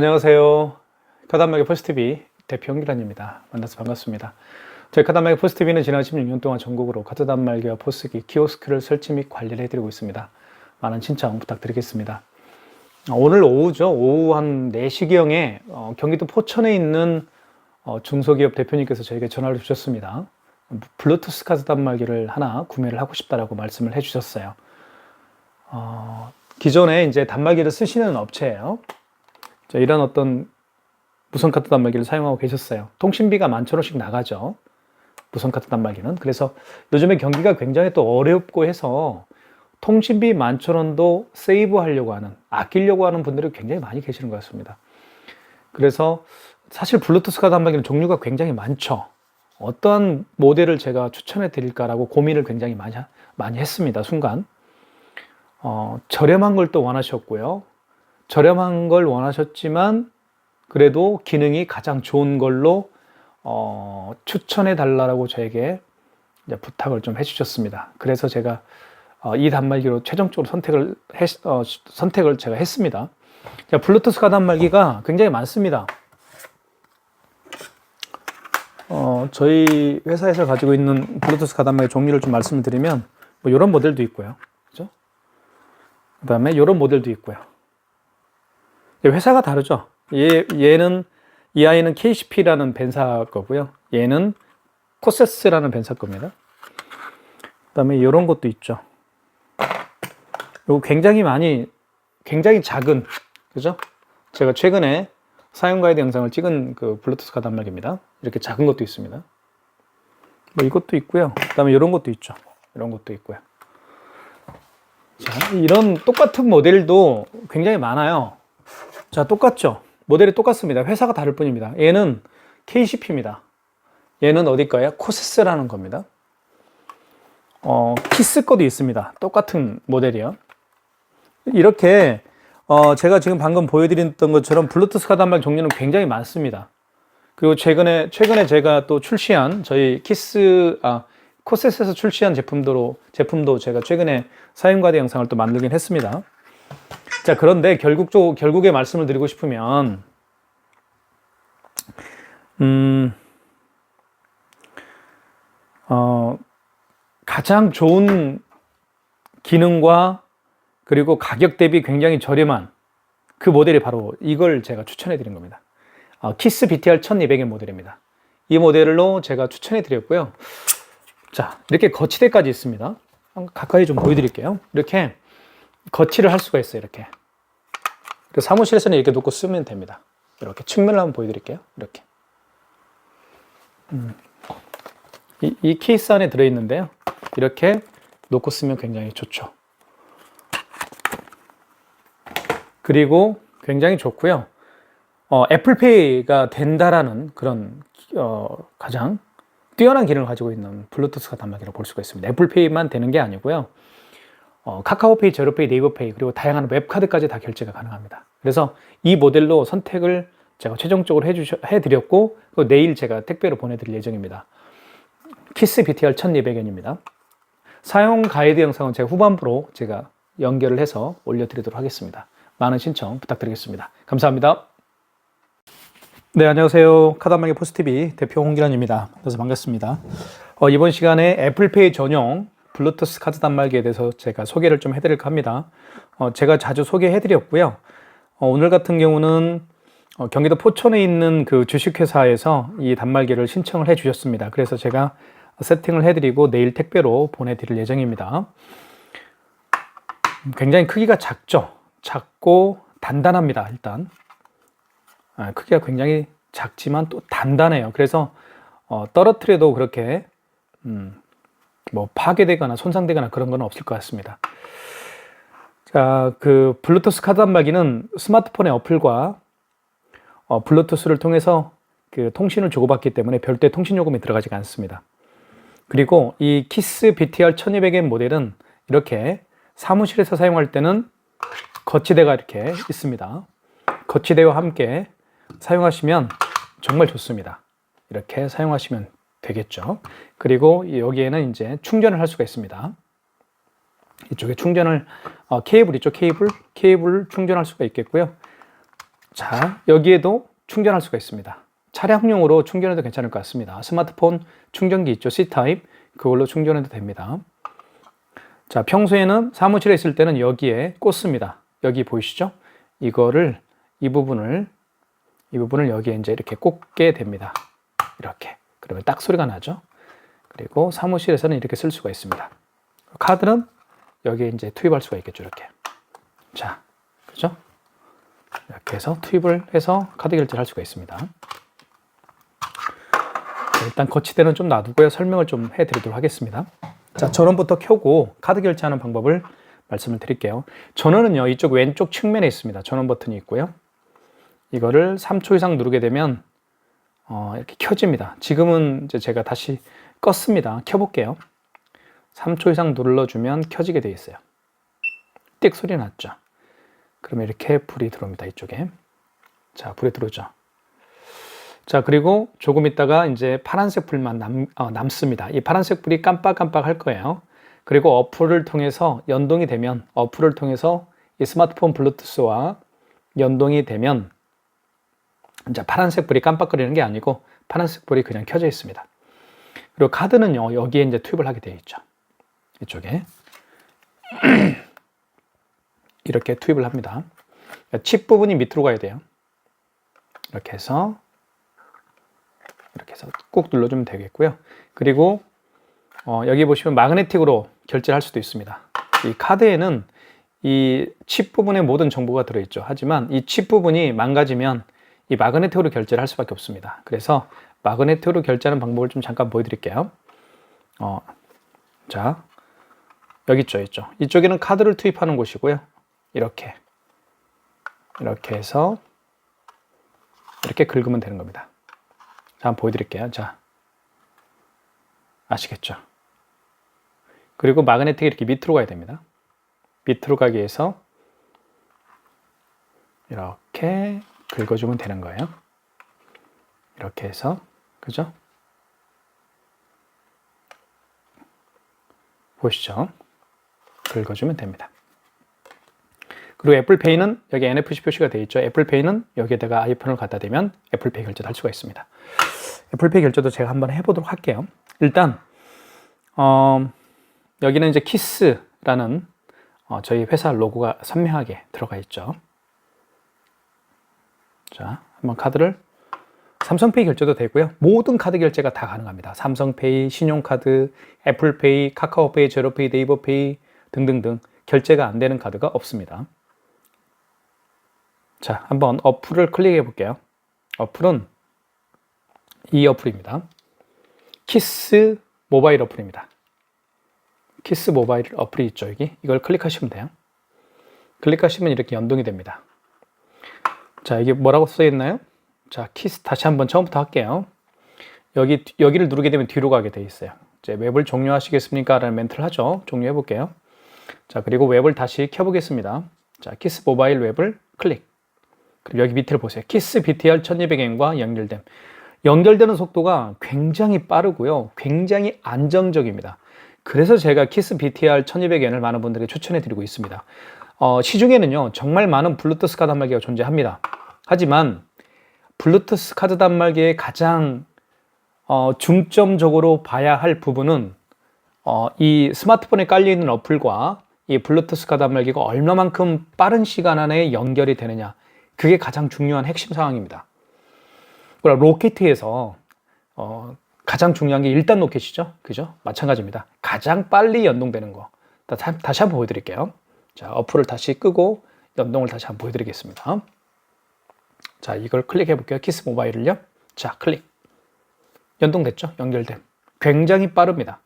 안녕하세요. 카단말기 포스TV 대표 홍기란입니다. 만나서 반갑습니다. 저희 카단말기 포스TV는 지난 16년 동안 전국으로 카드 단말기와 포스기, 키오스크를 설치 및 관리를 해드리고 있습니다. 많은 신청 부탁드리겠습니다. 오늘 오후죠. 오후 한 4시경에 경기도 포천에 있는 중소기업 대표님께서 저에게 전화를 주셨습니다. 블루투스 카드 단말기를 하나 구매를 하고 싶다라고 말씀을 해주셨어요. 기존에 이제 단말기를 쓰시는 업체예요. 이런 어떤 무선 카드 단말기를 사용하고 계셨어요. 통신비가 11,000원씩 나가죠. 무선 카드 단말기는. 그래서 요즘에 경기가 굉장히 또 어렵고 해서 통신비 11,000원도 세이브 하려고 하는, 아끼려고 하는 분들이 굉장히 많이 계시는 것 같습니다. 그래서 사실 블루투스 카드 단말기는 종류가 굉장히 많죠. 어떠한 모델을 제가 추천해 드릴까라고 고민을 굉장히 많이 했습니다. 순간. 저렴한 걸 또 원하셨고요. 저렴한 걸 원하셨지만 그래도 기능이 가장 좋은 걸로 추천해 달라고 저에게 이제 부탁을 좀 해주셨습니다. 그래서 제가 이 단말기로 최종적으로 선택을 제가 했습니다. 자, 블루투스 카드 단말기가 굉장히 많습니다. 저희 회사에서 가지고 있는 블루투스 카드 단말기 종류를 좀 말씀을 드리면 뭐 이런 모델도 있고요. 그죠? 그 다음에 이런 모델도 있고요. 회사가 다르죠. 이 아이는 KCP라는 벤사 거고요. 얘는 코세스라는 벤사 겁니다. 그 다음에 이런 것도 있죠. 요거 굉장히 작은, 그죠? 제가 최근에 사용 가이드 영상을 찍은 그 블루투스 카드 단말기입니다. 이렇게 작은 것도 있습니다. 뭐 이것도 있고요. 그 다음에 이런 것도 있죠. 이런 것도 있고요. 자, 이런 똑같은 모델도 굉장히 많아요. 자, 똑같죠? 모델이 똑같습니다. 회사가 다를 뿐입니다. 얘는 KCP입니다. 얘는 어딜까요? 코세스라는 겁니다. 키스 거도 있습니다. 똑같은 모델이요. 이렇게 제가 지금 방금 보여드렸던 것처럼 블루투스 카드 단말기 종류는 굉장히 많습니다. 그리고 최근에 제가 또 출시한 저희 코세스에서 출시한 제품도 제가 최근에 사용가이드 영상을 또 만들긴 했습니다. 자, 그런데 결국에 말씀을 드리고 싶으면, 가장 좋은 기능과 그리고 가격 대비 굉장히 저렴한 그 모델이 바로 이걸 제가 추천해 드린 겁니다. 키스 BTR 1200의 모델입니다. 이 모델로 제가 추천해 드렸고요. 자, 이렇게 거치대까지 있습니다. 가까이 좀 보여드릴게요. 이렇게 거치를 할 수가 있어요. 이렇게 사무실에서는 이렇게 놓고 쓰면 됩니다. 이렇게 측면을 한번 보여드릴게요. 이렇게 이 케이스 안에 들어있는데요. 이렇게 놓고 쓰면 굉장히 좋죠. 그리고 굉장히 좋고요. 애플페이가 된다라는 그런 가장 뛰어난 기능을 가지고 있는 블루투스 카드 단말기라고 볼 수가 있습니다. 애플페이만 되는 게 아니고요. 카카오페이, 제로페이, 네이버페이, 그리고 다양한 웹카드까지 다 결제가 가능합니다. 그래서 이 모델로 선택을 제가 최종적으로 해드렸고, 내일 제가 택배로 보내드릴 예정입니다. 키스 BTR 1200원입니다. 사용 가이드 영상은 제가 후반부로 제가 연결을 해서 올려드리도록 하겠습니다. 많은 신청 부탁드리겠습니다. 감사합니다. 네, 안녕하세요. 카드 단말기 포스TV 대표 홍기란입니다. 그래서 반갑습니다. 이번 시간에 애플페이 전용 블루투스 카드 단말기에 대해서 제가 소개를 좀 해드릴까 합니다. 제가 자주 소개해드렸고요. 오늘 같은 경우는 경기도 포천에 있는 그 주식회사에서 이 단말기를 신청을 해주셨습니다. 그래서 제가 세팅을 해드리고 내일 택배로 보내드릴 예정입니다. 굉장히 크기가 작고 단단합니다. 일단 크기가 굉장히 작지만 또 단단해요. 그래서 떨어뜨려도 그렇게 뭐 파괴되거나 손상되거나 그런 건 없을 것 같습니다. 자, 그 블루투스 카드 단말기는 스마트폰의 어플과 블루투스를 통해서 그 통신을 주고받기 때문에 별도의 통신 요금이 들어가지 않습니다. 그리고 이 키스 BTR 1200의 모델은 이렇게 사무실에서 사용할 때는 거치대가 이렇게 있습니다. 거치대와 함께 사용하시면 정말 좋습니다. 이렇게 사용하시면 되겠죠. 그리고 여기에는 이제 충전을 할 수가 있습니다. 이쪽에 충전을 케이블 있죠. 케이블 충전할 수가 있겠고요. 자, 여기에도 충전할 수가 있습니다. 차량용으로 충전해도 괜찮을 것 같습니다. 스마트폰 충전기 있죠? C타입. 그걸로 충전해도 됩니다. 자, 평소에는 사무실에 있을 때는 여기에 꽂습니다. 여기 보이시죠? 이 부분을 여기에 이제 이렇게 꽂게 됩니다. 이렇게. 그러면 딱 소리가 나죠? 그리고 사무실에서는 이렇게 쓸 수가 있습니다. 카드는 여기에 이제 투입할 수가 있겠죠. 이렇게. 자, 그죠? 이렇게 해서 투입을 해서 카드 결제를 할 수가 있습니다. 일단 거치대는 좀 놔두고요. 설명을 좀 해드리도록 하겠습니다. 자, 전원부터 켜고 카드 결제하는 방법을 말씀을 드릴게요. 전원은요, 이쪽 왼쪽 측면에 있습니다. 전원 버튼이 있고요. 이거를 3초 이상 누르게 되면 이렇게 켜집니다. 지금은 이제 제가 다시 껐습니다. 켜볼게요. 3초 이상 눌러주면 켜지게 되어 있어요. 띡 소리 났죠? 그러면 이렇게 불이 들어옵니다. 이쪽에. 자, 불이 들어오죠. 자, 그리고 조금 있다가 이제 파란색 불만 남습니다. 이 파란색 불이 깜빡깜빡 할 거예요. 그리고 어플을 통해서 연동이 되면, 어플을 통해서 이 스마트폰 블루투스와 연동이 되면 이제 파란색 불이 깜빡거리는 게 아니고 파란색 불이 그냥 켜져 있습니다. 그리고 카드는요, 여기에 이제 투입을 하게 되어 있죠. 이쪽에. 이렇게 투입을 합니다. 칩 부분이 밑으로 가야 돼요. 이렇게 해서 꾹 눌러주면 되겠고요. 그리고 여기 보시면 마그네틱으로 결제를 할 수도 있습니다. 이 카드에는 이 칩 부분에 모든 정보가 들어있죠. 하지만 이 칩 부분이 망가지면 이 마그네틱으로 결제를 할 수밖에 없습니다. 그래서 마그네틱으로 결제하는 방법을 좀 잠깐 보여드릴게요. 자, 여기 있죠. 이쪽에는 카드를 투입하는 곳이고요. 이렇게 해서 이렇게 긁으면 되는 겁니다. 자, 한번 보여드릴게요. 자, 아시겠죠? 그리고 마그네틱이 이렇게 밑으로 가야 됩니다. 밑으로 가기 위해서 이렇게 긁어주면 되는 거예요. 이렇게 해서, 그죠? 보시죠? 긁어주면 됩니다. 그리고 애플페이는 여기 NFC 표시가 되어 있죠. 애플페이는 여기에다가 아이폰을 갖다 대면 애플페이 결제도 할 수가 있습니다. 애플페이 결제도 제가 한번 해보도록 할게요. 일단 여기는 이제 키스라는 저희 회사 로고가 선명하게 들어가 있죠. 자, 한번 카드를 삼성페이 결제도 되고요. 모든 카드 결제가 다 가능합니다. 삼성페이, 신용카드, 애플페이, 카카오페이, 제로페이, 네이버페이 등등등 결제가 안 되는 카드가 없습니다. 자, 한번 어플을 클릭해 볼게요. 어플은 이 어플입니다. 키스 모바일 어플입니다. 키스 모바일 어플이 있죠. 여기 이걸 클릭하시면 돼요. 클릭하시면 이렇게 연동이 됩니다. 자, 이게 뭐라고 써 있나요? 자, 키스 다시 한번 처음부터 할게요. 여기를 누르게 되면 뒤로 가게 돼 있어요. 이제 웹을 종료하시겠습니까? 라는 멘트를 하죠. 종료해 볼게요. 자, 그리고 웹을 다시 켜보겠습니다. 자, 키스 모바일 웹을 클릭. 그리고 여기 밑을 보세요. 키스 BTR 1200N과 연결됨. 연결되는 속도가 굉장히 빠르고요. 굉장히 안정적입니다. 그래서 제가 키스 BTR 1200N을 많은 분들에게 추천해 드리고 있습니다. 시중에는요, 정말 많은 블루투스 카드 단말기가 존재합니다. 하지만 블루투스 카드 단말기의 가장 중점적으로 봐야 할 부분은 이 스마트폰에 깔려있는 어플과 이 블루투스 카드 단말기가 얼마만큼 빠른 시간 안에 연결이 되느냐, 그게 가장 중요한 핵심 상황입니다. 그럼 로켓에서 가장 중요한 게 1단 로켓이죠. 그죠? 마찬가지입니다. 가장 빨리 연동되는 거. 다시 한번 보여드릴게요. 자, 어플을 다시 끄고 연동을 다시 한번 보여드리겠습니다. 자, 이걸 클릭해 볼게요. 키스 모바일을요. 자, 클릭. 연동됐죠? 연결됨. 굉장히 빠릅니다.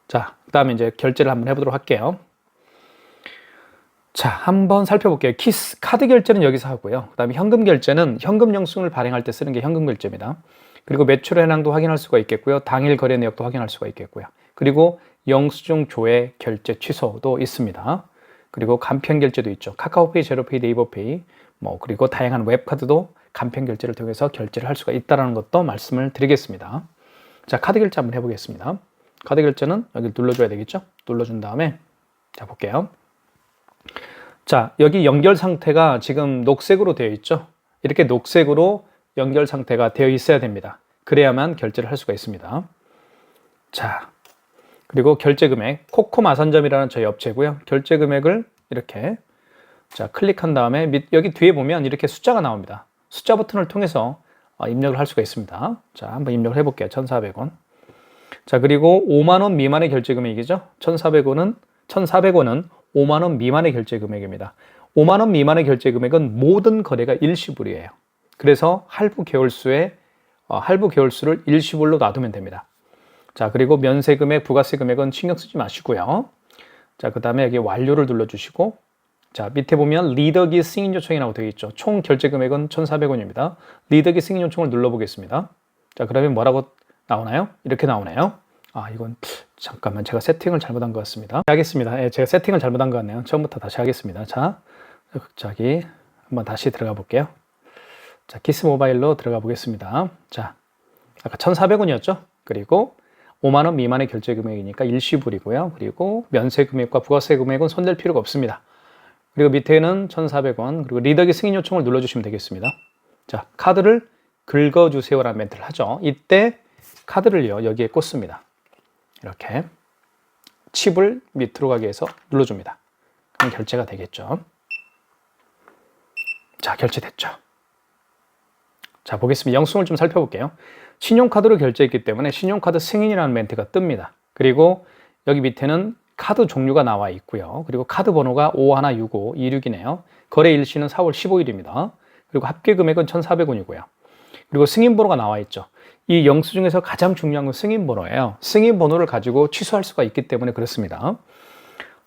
자, 그 다음에 이제 결제를 한번 해보도록 할게요. 자, 한번 살펴볼게요. 키스 카드 결제는 여기서 하고요. 그 다음에 현금 결제는 현금 영수증을 발행할 때 쓰는 게 현금 결제입니다. 그리고 매출 현황도 확인할 수가 있겠고요. 당일 거래 내역도 확인할 수가 있겠고요. 그리고 영수증 조회 결제 취소도 있습니다. 그리고 간편 결제도 있죠. 카카오페이, 제로페이, 네이버페이, 그리고 다양한 웹카드도 간편 결제를 통해서 결제를 할 수가 있다는 것도 말씀을 드리겠습니다. 자, 카드 결제 한번 해보겠습니다. 카드 결제는 여기 눌러줘야 되겠죠? 눌러준 다음에 자, 볼게요. 자, 여기 연결 상태가 지금 녹색으로 되어 있죠. 이렇게 녹색으로 연결 상태가 되어 있어야 됩니다. 그래야만 결제를 할 수가 있습니다. 자, 그리고 결제 금액, 코콤 아산점이라는 저희 업체고요. 결제 금액을 이렇게 자 클릭한 다음에 여기 뒤에 보면 이렇게 숫자가 나옵니다. 숫자 버튼을 통해서 입력을 할 수가 있습니다. 자, 한번 입력을 해볼게요. 1,400원. 자, 그리고 5만 원 미만의 결제 금액이죠. 1,400원은 5만 원 미만의 결제 금액입니다. 5만 원 미만의 결제 금액은 모든 거래가 일시불이에요. 그래서 할부 계월수를 일시불로 놔두면 됩니다. 자, 그리고 면세 금액, 부가세 금액은 신경 쓰지 마시고요. 자, 그 다음에 여기 완료를 눌러주시고, 자, 밑에 보면 리더기 승인 요청이라고 되어 있죠. 총 결제 금액은 1,400원입니다. 리더기 승인 요청을 눌러보겠습니다. 자, 그러면 뭐라고 나오나요? 이렇게 나오네요. 아, 이건 잠깐만 제가 세팅을 잘못한 것 같습니다. 하겠습니다. 예, 제가 세팅을 잘못한 것 같네요. 처음부터 다시 하겠습니다. 자, 갑자기 한번 다시 들어가 볼게요. 자, 키스 모바일로 들어가 보겠습니다. 자, 아까 1,400원이었죠? 그리고 5만 원 미만의 결제 금액이니까 일시불이고요. 그리고 면세 금액과 부가세 금액은 손댈 필요가 없습니다. 그리고 밑에는 1,400원, 그리고 리더기 승인 요청을 눌러주시면 되겠습니다. 자, 카드를 긁어주세요라는 멘트를 하죠. 이때 카드를요, 여기에 꽂습니다. 이렇게 칩을 밑으로 가게 해서 눌러줍니다. 그럼 결제가 되겠죠. 자, 결제됐죠. 자, 보겠습니다. 영수증을 좀 살펴볼게요. 신용카드로 결제했기 때문에 신용카드 승인이라는 멘트가 뜹니다. 그리고 여기 밑에는 카드 종류가 나와 있고요. 그리고 카드 번호가 516526이네요. 거래 일시는 4월 15일입니다. 그리고 합계 금액은 1,400원이고요. 그리고 승인 번호가 나와 있죠. 이 영수증에서 가장 중요한 건 승인 번호예요. 승인 번호를 가지고 취소할 수가 있기 때문에 그렇습니다.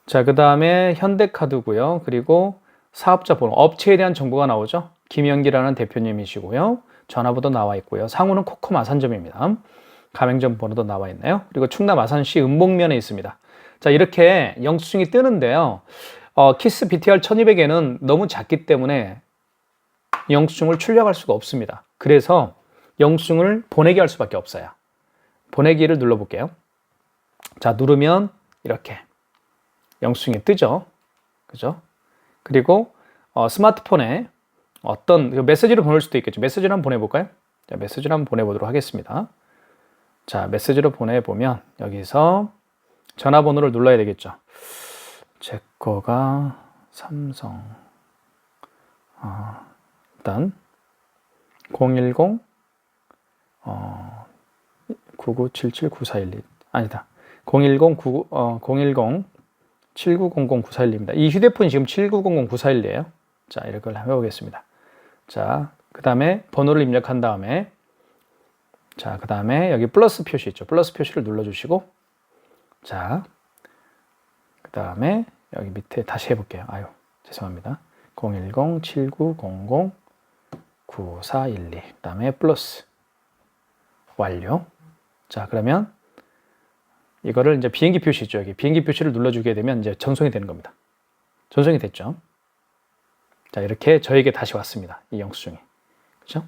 자, 그 다음에 현대카드고요. 그리고 사업자 번호, 업체에 대한 정보가 나오죠. 김영기라는 대표님이시고요. 전화번호도 나와 있고요. 상호는 코콤 아산점입니다. 가맹점 번호도 나와 있네요. 그리고 충남 아산시 은복면에 있습니다. 자, 이렇게 영수증이 뜨는데요. 키스 BTR 1200에는 너무 작기 때문에 영수증을 출력할 수가 없습니다. 그래서 영수증을 보내기 할 수밖에 없어요. 보내기를 눌러볼게요. 자, 누르면 이렇게 영수증이 뜨죠. 그죠? 그리고 스마트폰에 어떤 메시지를 보낼 수도 있겠죠. 메시지를 한번 보내볼까요? 자, 메시지를 한번 보내보도록 하겠습니다. 자, 메시지를 보내보면 여기서 전화번호를 눌러야 되겠죠. 제 거가 삼성 일단 010 99779412 아니다. 010 79009412입니다. 이 휴대폰이 지금 79009412예요. 자, 이걸 해보겠습니다. 자, 그 다음에 번호를 입력한 다음에 자, 그 다음에 여기 플러스 표시 있죠. 플러스 표시를 눌러주시고 자, 그 다음에 여기 밑에 다시 해볼게요. 아유, 죄송합니다. 010-7900-9412 그 다음에 플러스 완료. 자, 그러면 이거를 이제 비행기 표시 있죠. 여기 비행기 표시를 눌러주게 되면 이제 전송이 되는 겁니다. 전송이 됐죠. 자, 이렇게 저에게 다시 왔습니다. 이 영수증이. 그렇죠?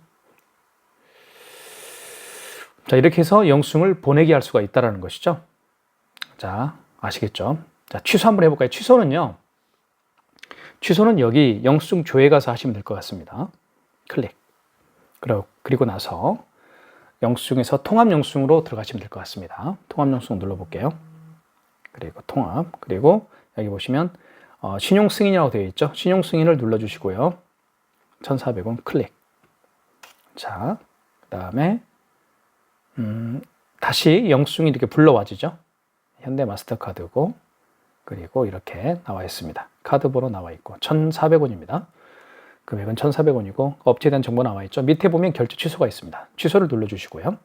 자, 이렇게 해서 영수증을 보내게 할 수가 있다는 것이죠. 자, 아시겠죠? 자, 취소 한번 해볼까요? 취소는 여기 영수증 조회 가서 하시면 될 것 같습니다. 클릭. 그리고 나서 영수증에서 통합 영수증으로 들어가시면 될 것 같습니다. 통합 영수증 눌러볼게요. 그리고 통합. 그리고 여기 보시면 신용 승인이라고 되어 있죠. 신용 승인을 눌러주시고요. 1,400원 클릭. 자, 그 다음에 다시 영수증이 이렇게 불러와지죠. 현대 마스터카드고 그리고 이렇게 나와 있습니다. 카드 번호 나와 있고 1,400원입니다. 금액은 1,400원이고 업체에 대한 정보 나와 있죠. 밑에 보면 결제 취소가 있습니다. 취소를 눌러주시고요.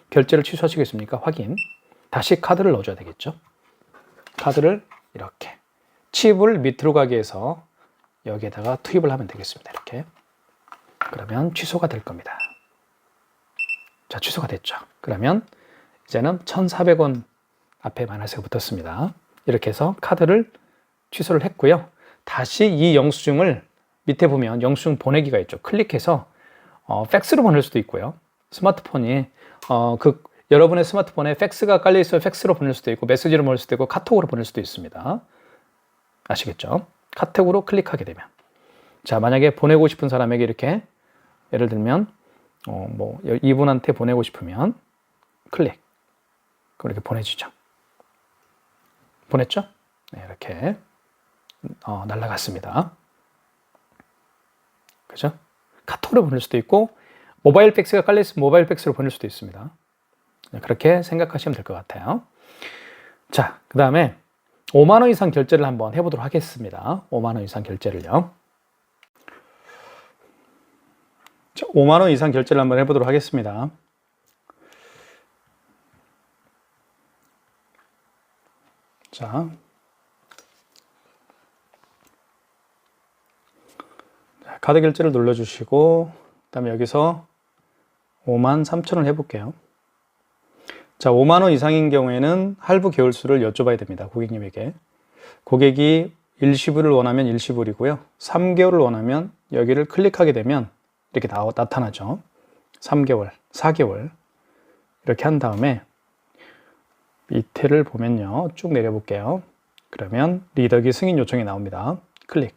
결제를 취소하시겠습니까? 확인. 다시 카드를 넣어줘야 되겠죠. 카드를 이렇게 칩을 밑으로 가게 해서 여기에다가 투입을 하면 되겠습니다. 이렇게. 그러면 취소가 될 겁니다. 자, 취소가 됐죠. 그러면 이제는 1,400원 앞에 마이너스가 붙었습니다. 이렇게 해서 카드를 취소를 했고요. 다시 이 영수증을 밑에 보면 영수증 보내기가 있죠. 클릭해서 팩스로 보낼 수도 있고요. 스마트폰이 여러분의 스마트폰에 팩스가 깔려 있으면 팩스로 보낼 수도 있고 메시지로 보낼 수도 있고 카톡으로 보낼 수도 있습니다. 아시겠죠? 카톡으로 클릭하게 되면. 자, 만약에 보내고 싶은 사람에게 이렇게 예를 들면 뭐 이분한테 보내고 싶으면 클릭. 그럼 이렇게 보내주죠. 보냈죠? 네, 이렇게 날아갔습니다. 그죠? 카톡으로 보낼 수도 있고 모바일 팩스가 깔려있으면 모바일 팩스로 보낼 수도 있습니다. 그렇게 생각하시면 될 것 같아요. 자, 그 다음에 5만 원 이상 결제를 한번 해보도록 하겠습니다. 5만 원 이상 결제를요. 자, 5만 원 이상 결제를 한번 해보도록 하겠습니다. 자, 카드 결제를 눌러주시고 그 다음에 여기서 5만 3천 원 해볼게요. 자, 5만 원 이상인 경우에는 할부 개월수를 여쭤봐야 됩니다. 고객님에게. 고객이 일시불을 원하면 일시불이고요. 3개월을 원하면 여기를 클릭하게 되면 이렇게 나타나죠. 3개월, 4개월 이렇게 한 다음에 밑에를 보면요. 쭉 내려볼게요. 그러면 리더기 승인 요청이 나옵니다. 클릭.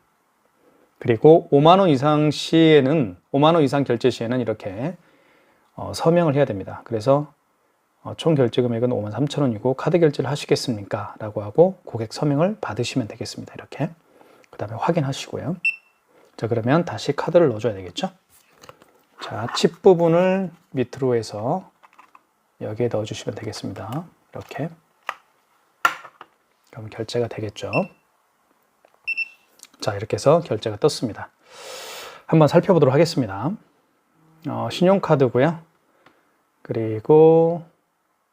그리고 5만 원 이상 시에는 5만 원 이상 결제 시에는 이렇게 서명을 해야 됩니다. 그래서 총 결제 금액은 5만 3천 원이고 카드 결제를 하시겠습니까? 라고 하고 고객 서명을 받으시면 되겠습니다. 이렇게. 그 다음에 확인하시고요. 자, 그러면 다시 카드를 넣어줘야 되겠죠? 자, 칩 부분을 밑으로 해서 여기에 넣어주시면 되겠습니다. 이렇게. 그럼 결제가 되겠죠? 자, 이렇게 해서 결제가 떴습니다. 한번 살펴보도록 하겠습니다. 신용카드고요. 그리고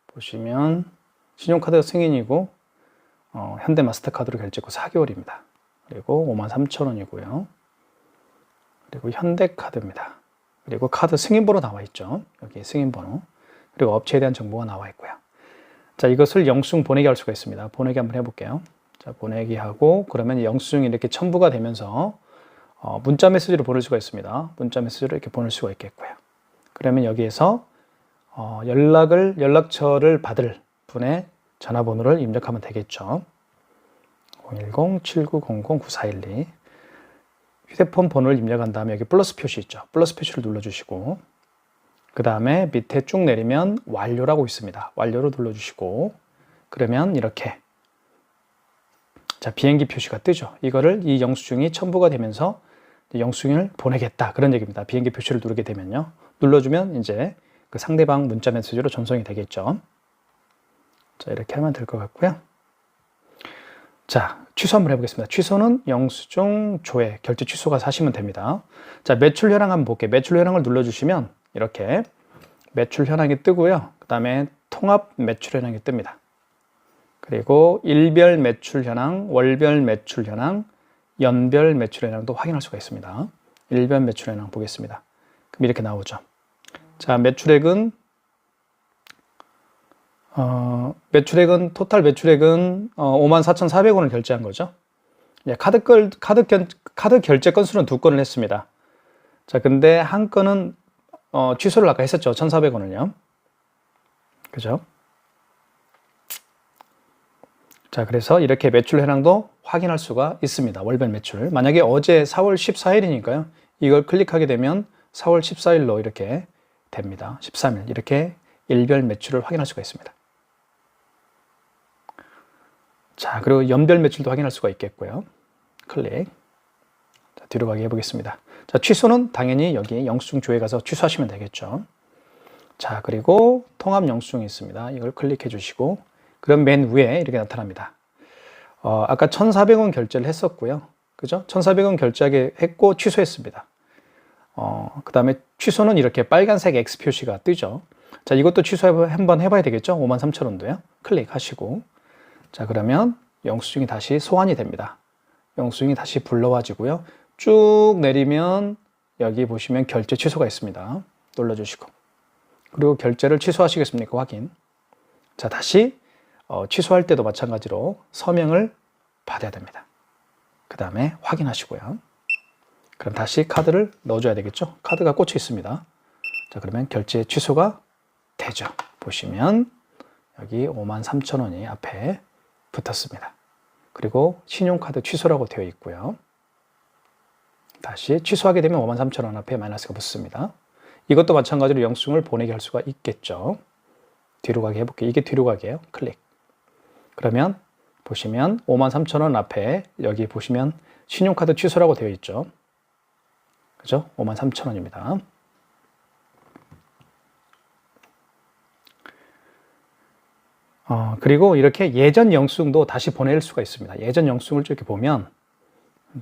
보시면 신용카드 승인이고 현대 마스터카드로 결제고 4개월입니다. 그리고 5만 3천 원이고요. 그리고 현대카드입니다. 그리고 카드 승인번호 나와 있죠. 여기 승인번호. 그리고 업체에 대한 정보가 나와 있고요. 자, 이것을 영수증 보내기 할 수가 있습니다. 보내기 한번 해볼게요. 자, 보내기 하고 그러면 영수증이 이렇게 첨부가 되면서 문자 메시지로 보낼 수가 있습니다. 문자 메시지로 이렇게 보낼 수가 있겠고요. 그러면 여기에서 연락처를 받을 분의 전화번호를 입력하면 되겠죠. 010-7900-9412 휴대폰 번호를 입력한 다음에 여기 플러스 표시 있죠. 플러스 표시를 눌러주시고 그 다음에 밑에 쭉 내리면 완료라고 있습니다. 완료를 눌러주시고 그러면 이렇게 자, 비행기 표시가 뜨죠. 이거를 이 영수증이 첨부가 되면서 영수증을 보내겠다 그런 얘기입니다. 비행기 표시를 누르게 되면요. 눌러주면 이제 그 상대방 문자 메시지로 전송이 되겠죠. 자, 이렇게 하면 될 것 같고요. 자, 취소 한번 해보겠습니다. 취소는 영수증 조회, 결제 취소가 하시면 됩니다. 자, 매출 현황 한번 볼게요. 매출 현황을 눌러주시면 이렇게 매출 현황이 뜨고요. 그 다음에 통합 매출 현황이 뜹니다. 그리고 일별 매출 현황, 월별 매출 현황, 연별 매출 현황도 확인할 수가 있습니다. 일별 매출 현황 보겠습니다. 그럼 이렇게 나오죠. 자, 매출액은 토탈 매출액은 54,400원을 결제한 거죠. 예, 카드 결제 건수는 2건을 했습니다. 자, 근데 한 건은 취소를 아까 했었죠. 1,400원을요. 그죠? 자, 그래서 이렇게 매출 현황도 확인할 수가 있습니다. 월별 매출. 만약에 어제 4월 14일이니까요. 이걸 클릭하게 되면 4월 14일로 이렇게 됩니다. 13일 이렇게 일별 매출을 확인할 수가 있습니다. 자, 그리고 연별 매출도 확인할 수가 있겠고요. 클릭. 자, 뒤로 가게 해보겠습니다. 자, 취소는 당연히 여기 영수증 조회 가서 취소하시면 되겠죠. 자, 그리고 통합 영수증이 있습니다. 이걸 클릭해 주시고 그럼 맨 위에 이렇게 나타납니다. 아까 1,400원 결제를 했었고요. 그죠? 1,400원 결제하게 했고 취소했습니다. 그 다음에 취소는 이렇게 빨간색 X 표시가 뜨죠. 자, 이것도 취소 한번 해봐야 되겠죠? 53,000원도요. 클릭하시고. 자, 그러면 영수증이 다시 소환이 됩니다. 영수증이 다시 불러와지고요. 쭉 내리면 여기 보시면 결제 취소가 있습니다. 눌러주시고. 그리고 결제를 취소하시겠습니까? 확인. 자, 다시 취소할 때도 마찬가지로 서명을 받아야 됩니다. 그 다음에 확인하시고요. 그럼 다시 카드를 넣어줘야 되겠죠? 카드가 꽂혀 있습니다. 자, 그러면 결제 취소가 되죠. 보시면 여기 53,000원이 앞에 붙었습니다. 그리고 신용카드 취소라고 되어 있고요. 다시 취소하게 되면 53,000원 앞에 마이너스가 붙습니다. 이것도 마찬가지로 영수증을 보내게 할 수가 있겠죠. 뒤로 가게 해볼게요. 이게 뒤로 가게요. 클릭. 그러면 보시면 53,000원 앞에 여기 보시면 신용카드 취소라고 되어 있죠. 그죠? 53,000원입니다. 그리고 이렇게 예전 영수증도 다시 보낼 수가 있습니다. 예전 영수증을 이렇게 보면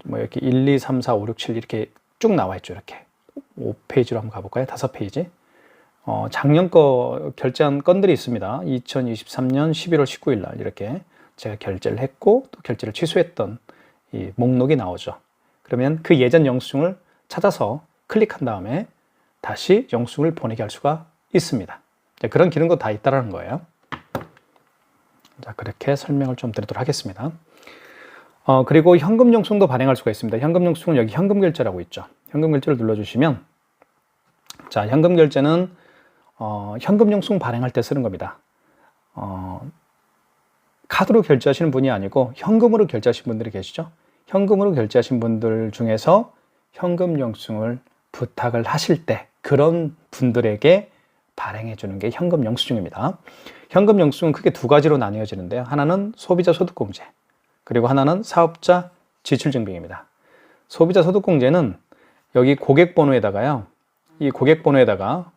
뭐 이렇게 1, 2, 3, 4, 5, 6, 7 이렇게 쭉 나와 있죠. 이렇게 5페이지로 한번 가볼까요? 5페이지. 작년 거 결제한 건들이 있습니다. 2023년 11월 19일 날 이렇게 제가 결제를 했고 또 결제를 취소했던 이 목록이 나오죠. 그러면 그 예전 영수증을 찾아서 클릭한 다음에 다시 영수증을 보내게 할 수가 있습니다. 그런 기능도 다 있다는 거예요. 자, 그렇게 설명을 좀 드리도록 하겠습니다. 그리고 현금 영수증도 발행할 수가 있습니다. 현금 영수증은 여기 현금 결제라고 있죠. 현금 결제를 눌러주시면, 자, 현금 결제는 현금 영수증 발행할 때 쓰는 겁니다. 카드로 결제하시는 분이 아니고 현금으로 결제하신 분들이 계시죠. 현금으로 결제하신 분들 중에서 현금 영수증을 부탁을 하실 때 그런 분들에게 발행해 주는 게 현금 영수증입니다. 현금 영수증은 크게 두 가지로 나뉘어지는데요. 하나는 소비자 소득공제, 그리고 하나는 사업자 지출증빙입니다. 소비자 소득공제는 여기 고객번호에다가요. 이 고객번호에다가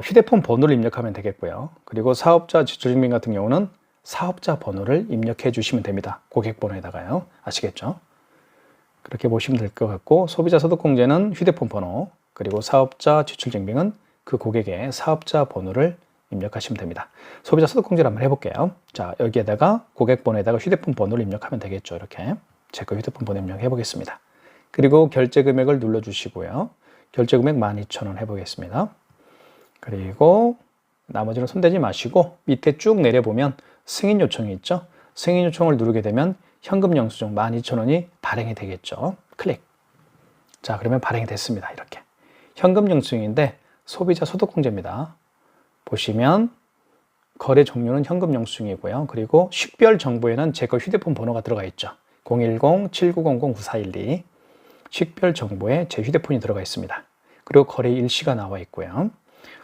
휴대폰 번호를 입력하면 되겠고요. 그리고 사업자 지출증빙 같은 경우는 사업자 번호를 입력해 주시면 됩니다. 고객번호에다가요. 아시겠죠? 그렇게 보시면 될 것 같고, 소비자 소득공제는 휴대폰 번호, 그리고 사업자 지출증빙은 그 고객의 사업자 번호를 입력하시면 됩니다. 소비자 소득공제를 한번 해볼게요. 자, 여기에다가 고객번호에다가 휴대폰 번호를 입력하면 되겠죠. 이렇게 제 거 휴대폰 번호 입력해 보겠습니다. 그리고 결제 금액을 눌러주시고요. 결제 금액 12,000원 해보겠습니다. 그리고 나머지는 손대지 마시고 밑에 쭉 내려보면 승인 요청이 있죠. 승인 요청을 누르게 되면 현금 영수증 12,000원이 발행이 되겠죠. 클릭. 자, 그러면 발행이 됐습니다. 이렇게. 현금 영수증인데 소비자 소득공제입니다. 보시면 거래 종류는 현금 영수증이고요. 그리고 식별 정보에는 제 거 휴대폰 번호가 들어가 있죠. 010-7900-9412. 식별 정보에 제 휴대폰이 들어가 있습니다. 그리고 거래 일시가 나와 있고요.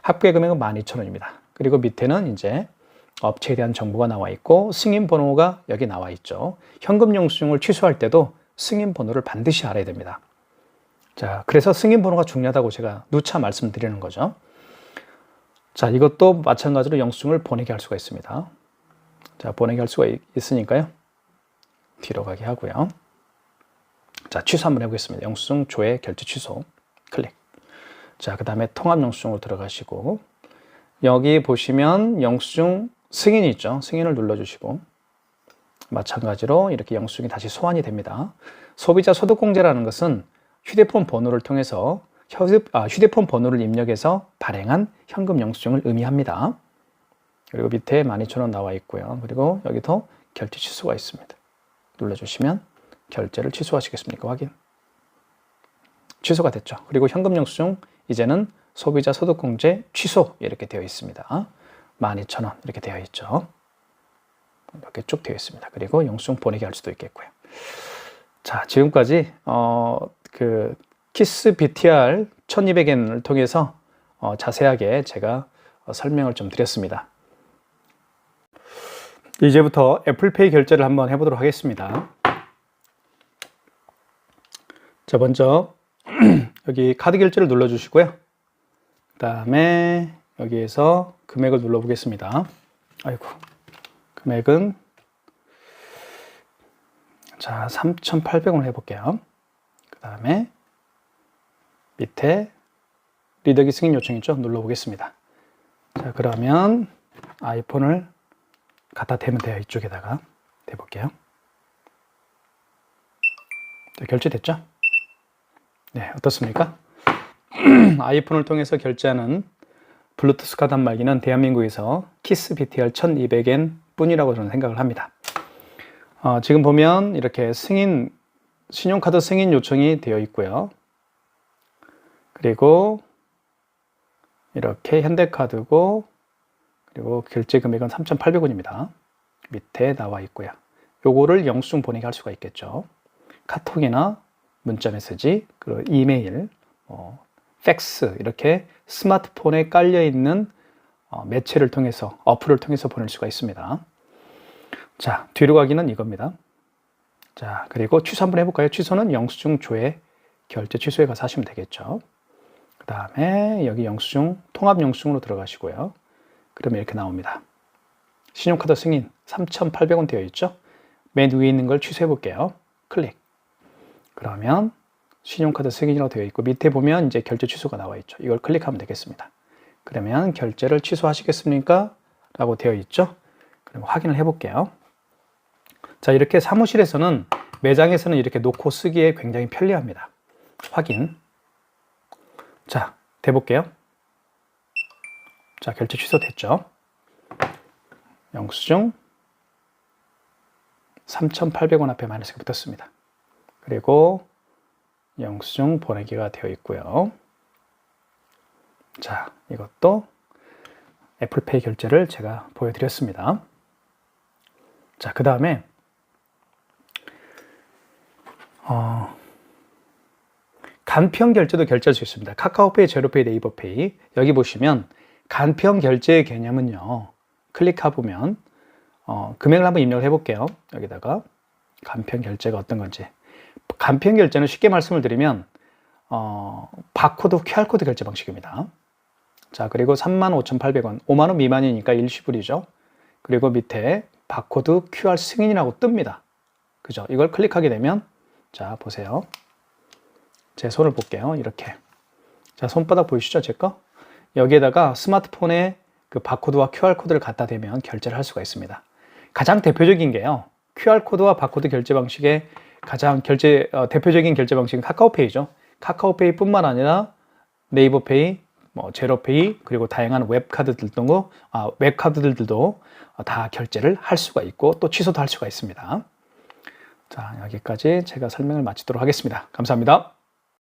합계 금액은 12,000원입니다. 그리고 밑에는 이제 업체에 대한 정보가 나와 있고 승인 번호가 여기 나와 있죠. 현금 영수증을 취소할 때도 승인 번호를 반드시 알아야 됩니다. 자, 그래서 승인 번호가 중요하다고 제가 누차 말씀드리는 거죠. 자, 이것도 마찬가지로 영수증을 보내게 할 수가 있습니다. 자, 보내게 할 수가 있으니까요. 뒤로 가게 하고요. 자, 취소 한번 해보겠습니다. 영수증 조회 결제 취소. 클릭. 자, 그 다음에 통합 영수증으로 들어가시고 여기 보시면 영수증 승인이 있죠. 승인을 눌러주시고 마찬가지로 이렇게 영수증이 다시 소환이 됩니다. 소비자 소득공제라는 것은 휴대폰 번호를 통해서 휴대폰 번호를 입력해서 발행한 현금 영수증을 의미합니다. 그리고 밑에 12,000원 나와 있고요. 그리고 여기도 결제 취소가 있습니다. 눌러주시면 결제를 취소하시겠습니까? 확인. 취소가 됐죠. 그리고 현금 영수증 이제는 소비자 소득공제 취소 이렇게 되어 있습니다. 12,000원 이렇게 되어 있죠. 이렇게 쭉 되어 있습니다. 그리고 영수증 보내게 할 수도 있겠고요. 자, 지금까지 그 키스 BTR 1200엔을 통해서 자세하게 제가 설명을 좀 드렸습니다. 이제부터 애플페이 결제를 한번 해보도록 하겠습니다. 자, 먼저 여기 카드 결제를 눌러주시고요. 그 다음에 여기에서 금액을 눌러보겠습니다. 아이고, 금액은 자 3,800원 해볼게요. 그 다음에 밑에 리더기 승인 요청 있죠? 눌러보겠습니다. 자, 그러면 아이폰을 갖다 대면 돼요. 이쪽에다가 대볼게요. 자, 결제됐죠? 네, 어떻습니까? 아이폰을 통해서 결제하는 블루투스 카드 단말기는 대한민국에서 키스 BTR 1200엔 뿐이라고 저는 생각을 합니다. 지금 보면 이렇게 신용카드 승인 요청이 되어 있고요. 그리고 이렇게 현대카드고, 그리고 결제 금액은 3,800원입니다. 밑에 나와 있고요. 요거를 영수증 보내게 할 수가 있겠죠. 카톡이나 문자 메시지, 그리고 이메일, 팩스 이렇게 스마트폰에 깔려 있는 매체를 통해서 어플을 통해서 보낼 수가 있습니다. 자, 뒤로 가기는 이겁니다. 자, 그리고 취소 한번 해볼까요? 취소는 영수증 조회 결제 취소에 가서 하시면 되겠죠. 그 다음에 여기 영수증 통합 영수증으로 들어가시고요. 그러면 이렇게 나옵니다. 신용카드 승인 3,800원 되어 있죠. 맨 위에 있는 걸 취소해 볼게요. 클릭. 그러면 신용카드 승인이라고 되어 있고 밑에 보면 이제 결제 취소가 나와 있죠. 이걸 클릭하면 되겠습니다. 그러면 결제를 취소하시겠습니까? 라고 되어 있죠. 그럼 확인을 해 볼게요. 자, 이렇게 사무실에서는 매장에서는 이렇게 놓고 쓰기에 굉장히 편리합니다. 확인. 자, 대볼게요. 자, 결제 취소됐죠. 영수증 3,800원 앞에 마이너스가 붙었습니다. 그리고 영수증 보내기가 되어 있고요. 자, 이것도 애플페이 결제를 제가 보여드렸습니다. 자, 그 다음에 간편 결제도 결제할 수 있습니다. 카카오페이, 제로페이, 네이버페이. 여기 보시면 간편 결제의 개념은요. 클릭해 보면 금액을 한번 입력을 해볼게요. 여기다가 간편 결제가 어떤 건지. 간편 결제는 쉽게 말씀을 드리면 바코드, QR코드 결제 방식입니다. 자, 그리고 35,800원, 5만원 미만이니까 일시불이죠. 그리고 밑에 바코드 QR 승인이라고 뜹니다. 그죠? 이걸 클릭하게 되면 자, 보세요. 제 손을 볼게요. 이렇게. 자, 손바닥 보이시죠? 제 거? 여기에다가 스마트폰에 그 바코드와 QR코드를 갖다 대면 결제를 할 수가 있습니다. 가장 대표적인 게요. QR코드와 바코드 결제 방식의 가장 대표적인 결제 방식은 카카오페이죠. 카카오페이뿐만 아니라 네이버페이, 제로페이, 그리고 다양한 웹카드들도 다 결제를 할 수가 있고 또 취소도 할 수가 있습니다. 자, 여기까지 제가 설명을 마치도록 하겠습니다. 감사합니다.